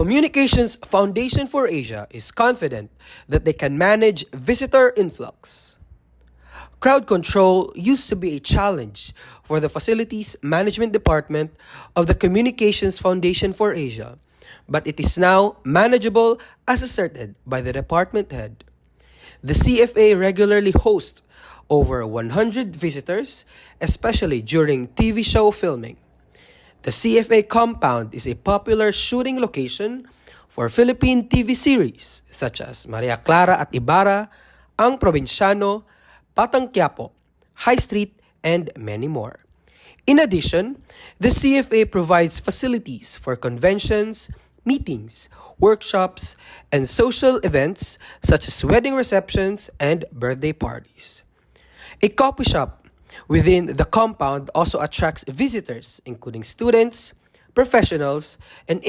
Communications Foundation for Asia is confident that they can manage visitor influx. Crowd control used to be a challenge for the Facilities Management Department of the Communications Foundation for Asia, but it is now manageable as asserted by the department head. The CFA regularly hosts over 100 visitors, especially during TV show filming. The CFA compound is a popular shooting location for Philippine TV series such as Maria Clara at Ibarra, Ang Probinsyano, Batang Quiapo, High Street, and many more. In addition, the CFA provides facilities for conventions, meetings, workshops, and social events such as wedding receptions and birthday parties. A coffee shop within the compound also attracts visitors, including students, professionals, and